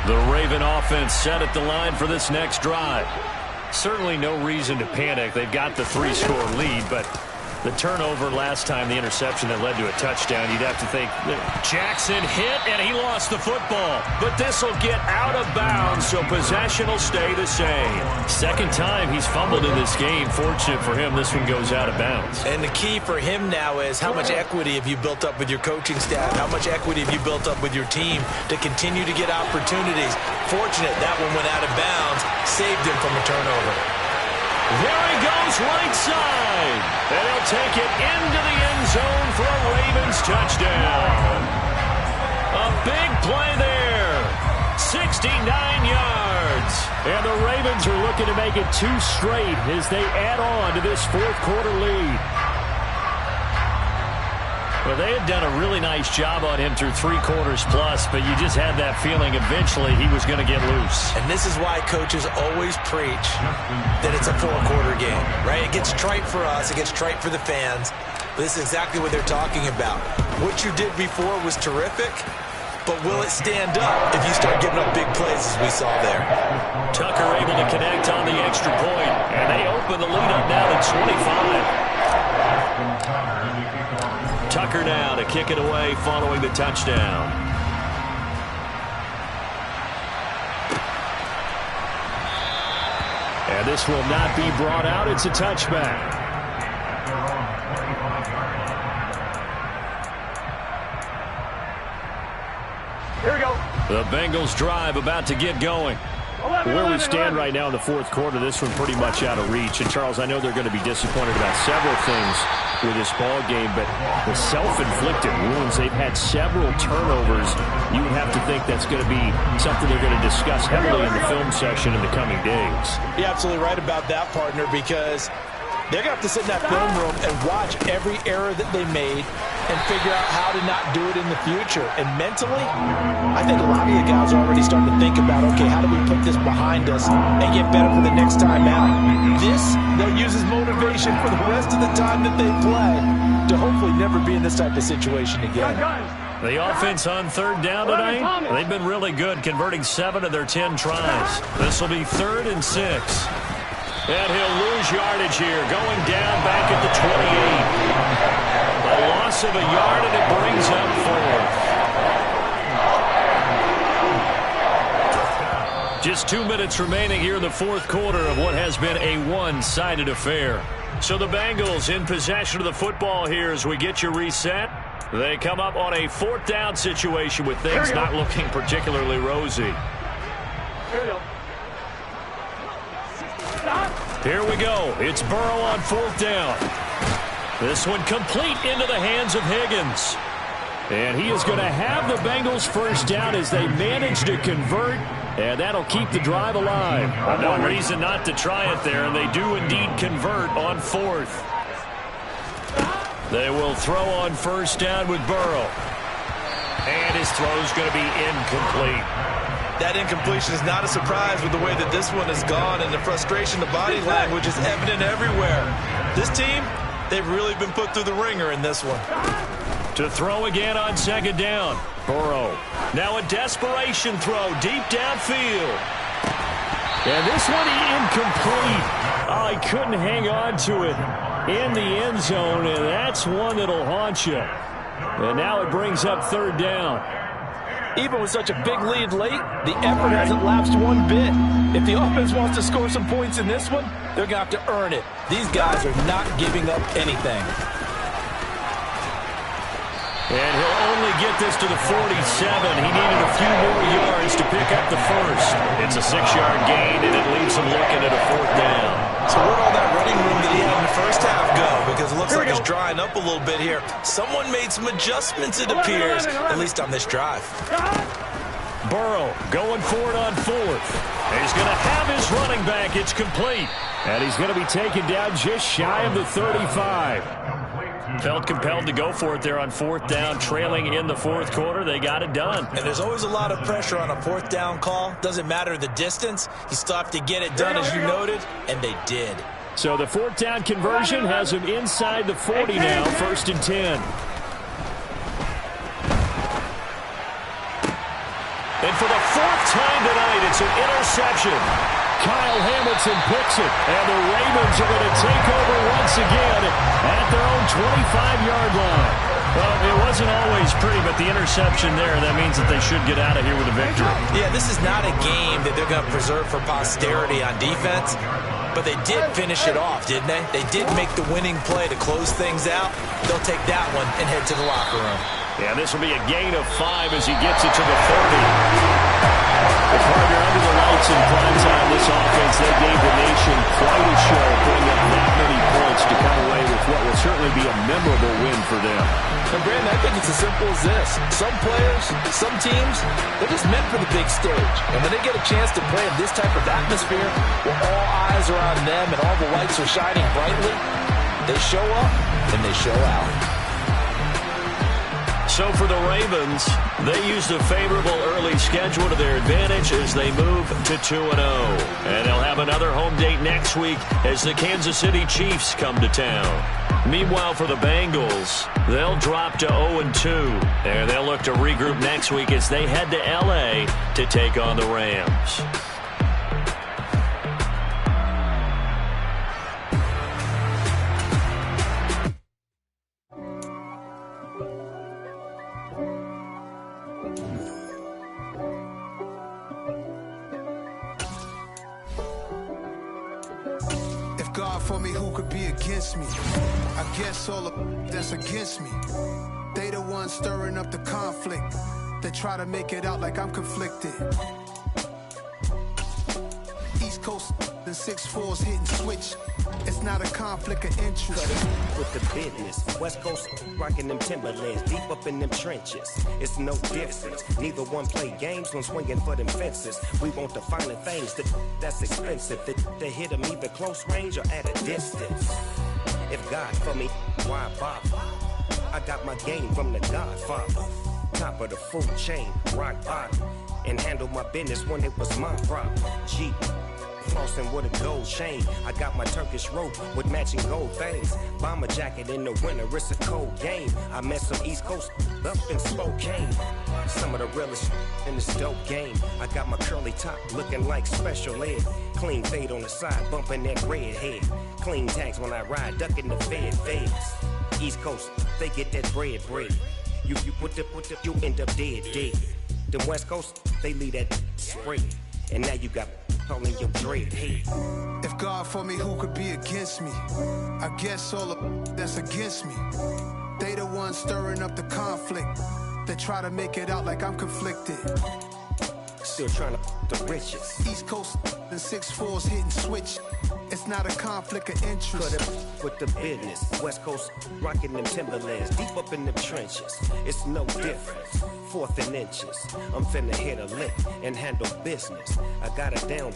The Raven offense set at the line for this next drive. Certainly no reason to panic. They've got the 3-score lead, but the turnover last time, the interception that led to a touchdown, you'd have to think Jackson hit, and he lost the football. But this will get out of bounds, so possession will stay the same. Second time he's fumbled in this game. Fortunate for him, this one goes out of bounds. And the key for him now is how much equity have you built up with your coaching staff? How much equity have you built up with your team to continue to get opportunities? Fortunate that one went out of bounds, saved him from a turnover. There he goes right side. And he'll take it into the end zone for a Ravens touchdown. A big play there. 69 yards. And the Ravens are looking to make it 2 straight as they add on to this fourth quarter lead. Well, they had done a really nice job on him through 3 quarters plus, but you just had that feeling eventually he was going to get loose. And this is why coaches always preach that it's a 4-quarter game, right? It gets trite for us. It gets trite for the fans. But this is exactly what they're talking about. What you did before was terrific, but will it stand up if you start giving up big plays as we saw there? Tucker able to connect on the extra point, and they open the lead up now to 25. Tucker now to kick it away following the touchdown. And this will not be brought out. It's a touchback. Here we go. The Bengals drive about to get going. Where we stand right now in the fourth quarter, this one pretty much out of reach. And, Charles, I know they're going to be disappointed about several things with this ball game, but the self-inflicted wounds, they've had several turnovers. You would have to think that's going to be something they're going to discuss heavily in the film session in the coming days. You're absolutely right about that, partner, because they're going to have to sit in that film room and watch every error that they made and figure out how to not do it in the future. And mentally, I think a lot of you guys are already starting to think about, okay, how do we put this behind us and get better for the next time out? This, they'll use as motivation for the rest of the time that they play to hopefully never be in this type of situation again. The offense on third down tonight, they've been really good, converting 7 of their 10 tries. This will be 3rd and 6. And he'll lose yardage here, going down back at the 28. A loss of a yard, and it brings up 4th. Just 2 minutes remaining here in the fourth quarter of what has been a one-sided affair. So the Bengals in possession of the football here as we get you reset. They come up on a 4th down situation with things not looking particularly rosy. Here we go. Here we go. It's Burrow on 4th down. This one complete into the hands of Higgins. And he is going to have the Bengals first down as they manage to convert, and that'll keep the drive alive. No reason not to try it there, and they do indeed convert on 4th. They will throw on first down with Burrow. And his throw's going to be incomplete. That incompletion is not a surprise with the way that this one has gone, and the frustration, the body language is evident everywhere. This team, they've really been put through the ringer in this one. To throw again on 2nd down. Burrow. Now a desperation throw deep downfield. And this one incomplete. Oh, he couldn't hang on to it in the end zone, and that's one that'll haunt you. And now it brings up 3rd down. Even with such a big lead late, the effort hasn't lapsed one bit. If the offense wants to score some points in this one, they're going to have to earn it. These guys are not giving up anything. And he'll only get this to the 47. He needed a few more yards to pick up the first. It's a 6-yard gain, and it leaves him looking at a 4th down. So where'd all that running room that he had in the first half go? Because it looks like it's drying up a little bit here. Someone made some adjustments, it appears, at least on this drive. Burrow going for it on 4th. He's going to have his running back. It's complete. And he's going to be taken down just shy of the 35. Felt compelled to go for it there on 4th down, trailing in the fourth quarter. They got it done. And there's always a lot of pressure on a 4th down call. Doesn't matter the distance. You still have to get it done, as you noted, and they did. So the 4th down conversion has him inside the 40 now, 1st and 10. And for the 4th time tonight, it's an interception. Kyle Hamilton picks it, and the Ravens are going to take over once again at their own 25-yard line. Well, it wasn't always pretty, but the interception there, that means that they should get out of here with a victory. Yeah, this is not a game that they're going to preserve for posterity on defense, but they did finish it off, didn't they? They did make the winning play to close things out. They'll take that one and head to the locker room. Yeah, this will be a gain of 5 as he gets it to the 30. The partner under the lights in prime time, this offense, they gave the nation quite a show, putting up that many points to come away with what will certainly be a memorable win for them. And Brandon, I think it's as simple as this. Some players, some teams, they're just meant for the big stage. And when they get a chance to play in this type of atmosphere, where all eyes are on them and all the lights are shining brightly, they show up and they show out. So for the Ravens, they used a favorable early schedule to their advantage as they move to 2-0. And they'll have another home date next week as the Kansas City Chiefs come to town. Meanwhile, for the Bengals, they'll drop to 0-2. And they'll look to regroup next week as they head to L.A. to take on the Rams. For me, who could be against me? I guess all of that's against me. They the ones stirring up the conflict. They try to make it out like I'm conflicted. East Coast and 6'4's hitting switch. It's not a conflict of interest. With the business, West Coast rocking them Timberlands, deep up in them trenches. It's no difference. Neither one play games when swinging for them fences. We want the finer things that's expensive. They hit them either close range or at a distance. If God for me, why bother? I got my game from the Godfather. Top of the food chain, rock bottom, and handle my business when it was my problem. Jeep. Flossing with a gold chain. I got my Turkish rope with matching gold things. Bomber jacket in the winter, it's a cold game. I met some East Coast up in Spokane. Some of the realest in this dope game. I got my curly top looking like special ed. Clean fade on the side, bumping that red head. Clean tags when I ride, ducking the feds. East Coast, they get that bread. You you end up dead. The West Coast, they leave that spray. And now you got all in your dread head. If God for me, who could be against me? I guess all of that's against me. They the ones stirring up the conflict. They try to make it out like I'm conflicted. Still trying to the riches. East Coast and 6'4's hitting switch. It's not a conflict of interest. Cut it with the business. West Coast rocking them Timberlands, deep up in them trenches. It's no difference. 4th and inches. I'm finna hit a lick and handle business. I got her down,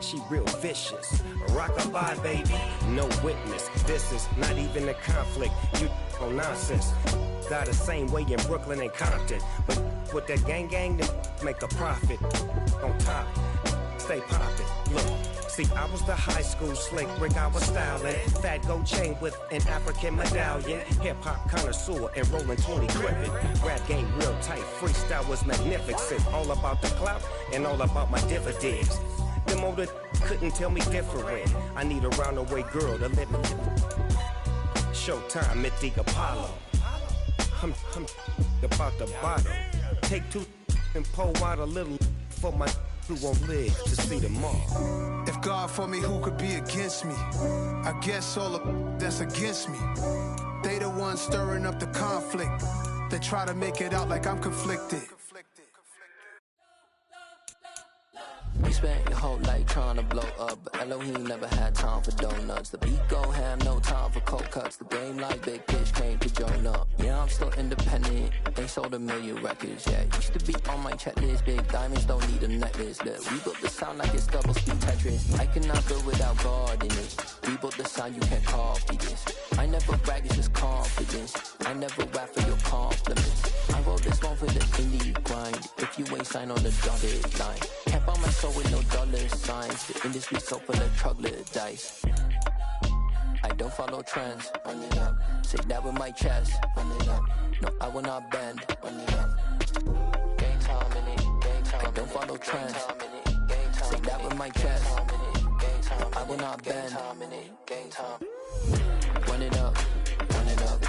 she real vicious. Rock-a-bye, baby, no witness. This is not even a conflict. You on nonsense. Got the same way in Brooklyn and Compton. But with that gang, then make a profit. On top, stay poppin'. Look. See, I was the high school slick Rick, I was styling. Fat gold chain with an African medallion. Hip-hop connoisseur and rolling 20 gripping. Rap game real tight, freestyle was magnificent. All about the clout and all about my dividends. Them older couldn't tell me different. I need a roundaway girl to let me Showtime at the Apollo. I'm about the bottom. Take 2 and pull out a little for my who won't live to see tomorrow. If God for me, who could be against me? I guess all of that's against me. They the ones stirring up the conflict. They try to make it out like I'm conflicted. You spent your whole life trying to blow up, but Elohim never had time for donuts. The beat gon' have no time for cold cuts. The game like Big Fish came to join up. Yeah, I'm still independent. They sold 1 million records. Yeah, used to be on my checklist. Big diamonds don't need a necklace. Look, we built the sound like it's double speed Tetris. I cannot build without God in it. We built the sound, you can't copy this. I never brag, it's just confidence. I never rap for your compliments. I wrote this one for the indie grind. If you ain't signed on the dotted line, can't buy my soul with no dollar signs. The industry so full of troglodytes. I don't follow trends. Run it up. Say that with my chest. Run it up. No, I will not bend. Run it up. Game time in it. Game time. I don't follow trends. Say that with my chest. I will not bend. Game time. Run it up. Run it up.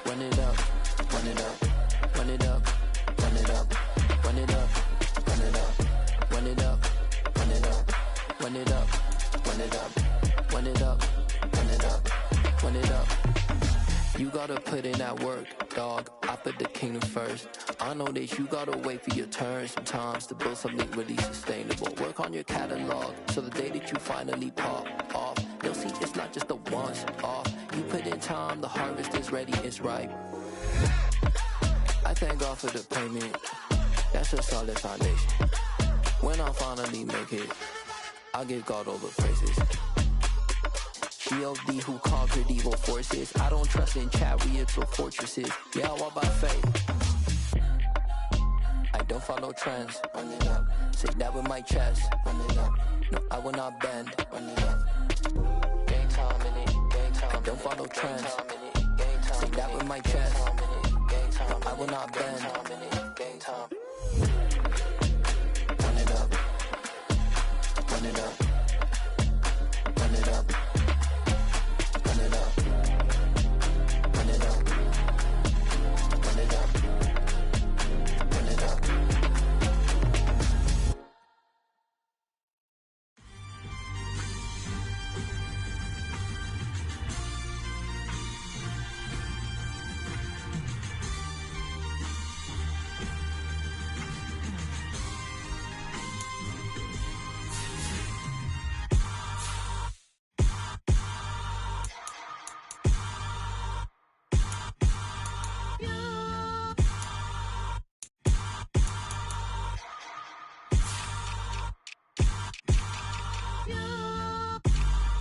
Run it up. Run it up. Run it up. Run it up. Run it up. Run it up. Run it up. Run it up. Run it up. Run it up. Run it up. Run it up. Run it up. You gotta put in that work, dog. I put the kingdom first. I know that you gotta wait for your turn sometimes to build something really sustainable. Work on your catalog so the day that you finally pop off, they'll see it's not just a once off. You put in time, the harvest is ready, it's ripe. I thank God for the payment. That's a solid foundation. When I finally make it, I give God all the praises. G.O.D. who conquered evil forces. I don't trust in chariots or fortresses. Yeah, I walk by faith. don't follow trends. Run it up. Say that with my chest. Run it up. No, I will not bend. Run it up. Gang time in it. Gang time. I don't follow trends. Say that with my chest. No, I will not bend. Gang time. Run it up. Run it up. Run it up. Run it up. Run it up. Run it up. Run it up.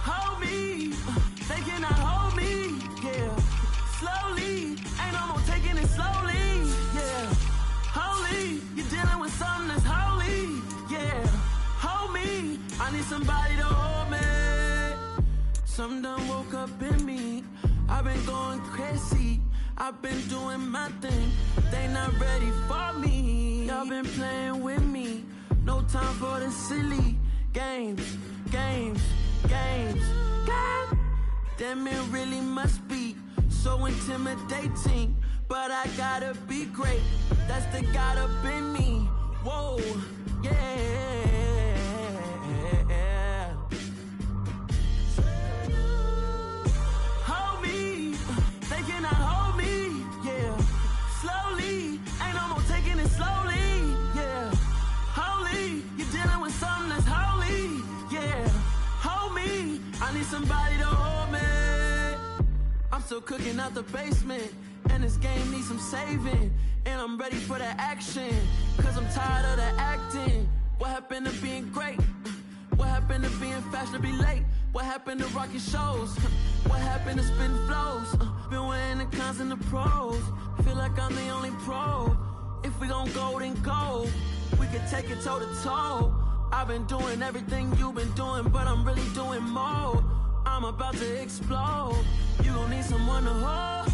Hold me, they cannot hold me, yeah. Slowly, ain't no more taking it slowly, yeah. Holy, you're dealing with something that's holy, yeah. Hold me, I need somebody to hold me. Something done woke up in me. I've been going crazy, I've been doing my thing. They not ready for me. Y'all been playing with me. No time for the silly games, games, games, games. Damn, it really must be so intimidating. But I gotta be great. That's the God up in me. Whoa, yeah. Hold me, they cannot hold me, yeah. Slowly, ain't no more taking it slowly, yeah. Holy, you're dealing with something that's holy, yeah. Hold me, I need somebody to hold me. I'm still cooking out the basement, and this game needs some saving. And I'm ready for the action, cause I'm tired of the acting. What happened to being great? What happened to being fashionably late? What happened to rocking shows? What happened to spitting flows? Been weighing the cons and the pros. Feel like I'm the only pro. If we gon' go, then go. We could take it toe to toe. I've been doing everything you've been doing, but I'm really doing more. I'm about to explode. You gon' need someone to hold.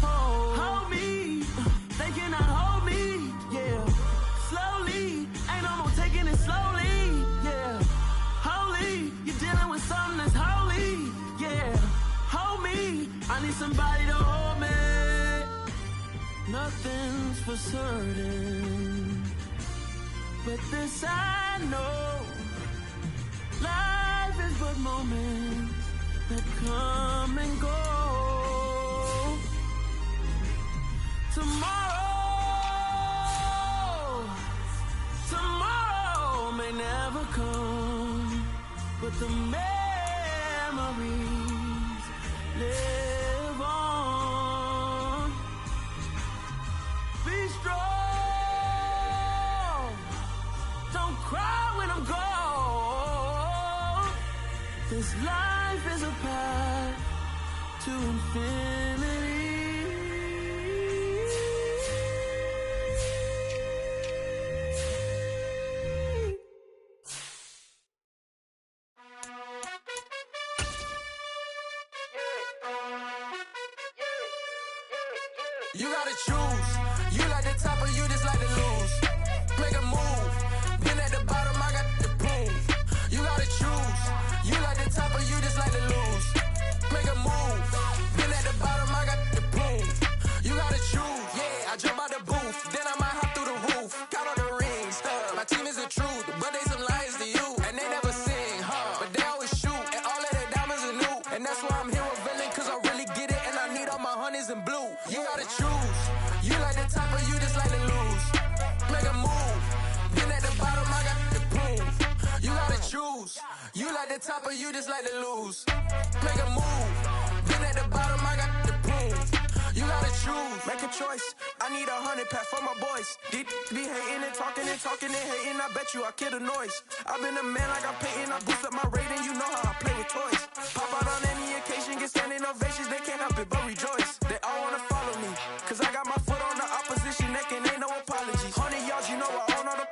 Hold me, they cannot hold me, yeah. Slowly, ain't no more taking it slowly, yeah. Holy, you're dealing with something that's holy, yeah. Hold me, I need somebody to hold me. Nothing's for certain, but this I know. Life is but moments that come and go. Tomorrow may never come, but the memories live on. Be strong, don't cry when I'm gone. This life is a path to infinity. You gotta choose. You like the top or you just like to lose. Make a move. Been at the bottom, I got the proof. You gotta choose. You like the top or you just like to lose. Make a move. Been at the bottom, I got the proof. You gotta choose. Yeah, I jump out the booth. Then I might hop through the roof. Count all the rings. My team is the truth, but they some liars to you. And they never sing, but they always shoot. And all of their diamonds are new. And that's why I'm here with villain, cause I really get it. And I need all my honeys in blue. You gotta choose. You like the top or you just like to lose. Make a move. Been at the bottom, I got the proof. You gotta choose. You like the top or you just like to lose. Make a move. Been at the bottom, I got the proof. You gotta choose. Make a choice. I need 100 pack for my boys. Be hating and talking and hating. I bet you I kill the noise. I've been a man like I'm painting. I boost up my rating. You know how I play with toys. Pop out on any occasion, get standing ovations. They can't help it but rejoice. They all wanna follow me, cause I got my foot on the opposition neck and ain't no apologies. 100 yards, you know I own all the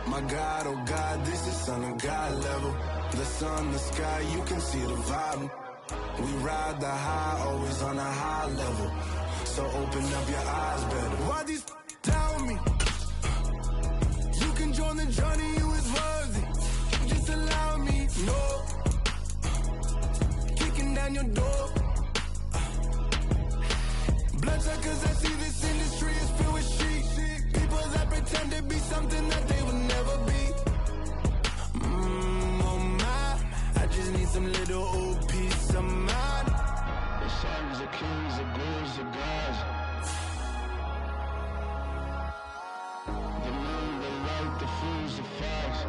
My God, oh God, this is Son of God level. The sun, the sky, you can see the vibe. We ride the high, always on a high level. So open up your eyes better. Why these tell me? You can join the journey, you is worthy. Just allow me, no. Kicking down your door. Bloodsuckers, I see this industry is filled with sheep. People that pretend to be something that they will never be. Oh my, I just need some little old peace of mind. The sons of kings, the bulls, the gods. The moon, the light, the fools, the facts.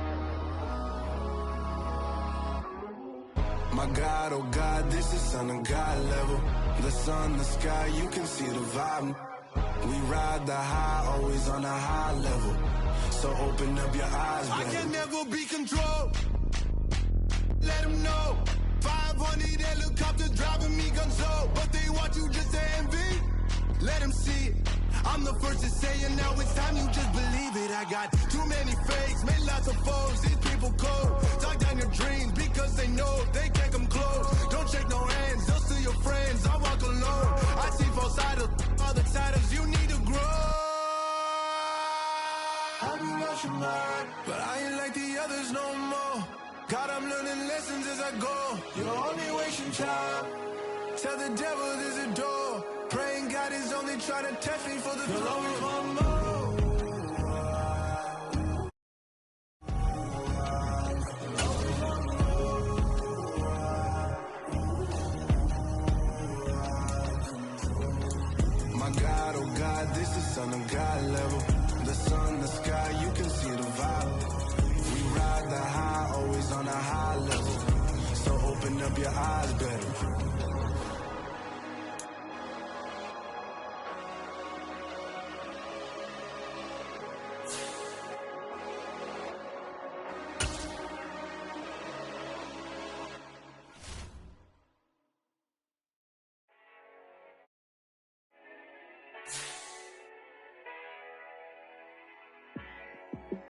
My God, oh God, this is Son of God level. The sun, the sky, you can see the vibe. We ride the high, always on a high level. So open up your eyes, baby. I can never be controlled. Let them know. 500 helicopters driving me gonzo. But they want you just to envy. Let them see it. I'm the first to say it, now it's time you just believe it. I got too many fakes, made lots of foes. These people cold. Talk down your dreams because they know they can't come close. Don't shake no hands, they'll steal your friends. I walk alone. I see false idols, other titles. You need to grow. I've been watching mine, but I ain't like the others no more. God, I'm learning lessons as I go. You're only wasting time. Tell the devil there's a door. Praying God is only trying to test me for the glory of more. My God, oh God, this is Son of God level. The sun, the sky, you can see the vibe. We ride the high, always on a high level. So open up your eyes better.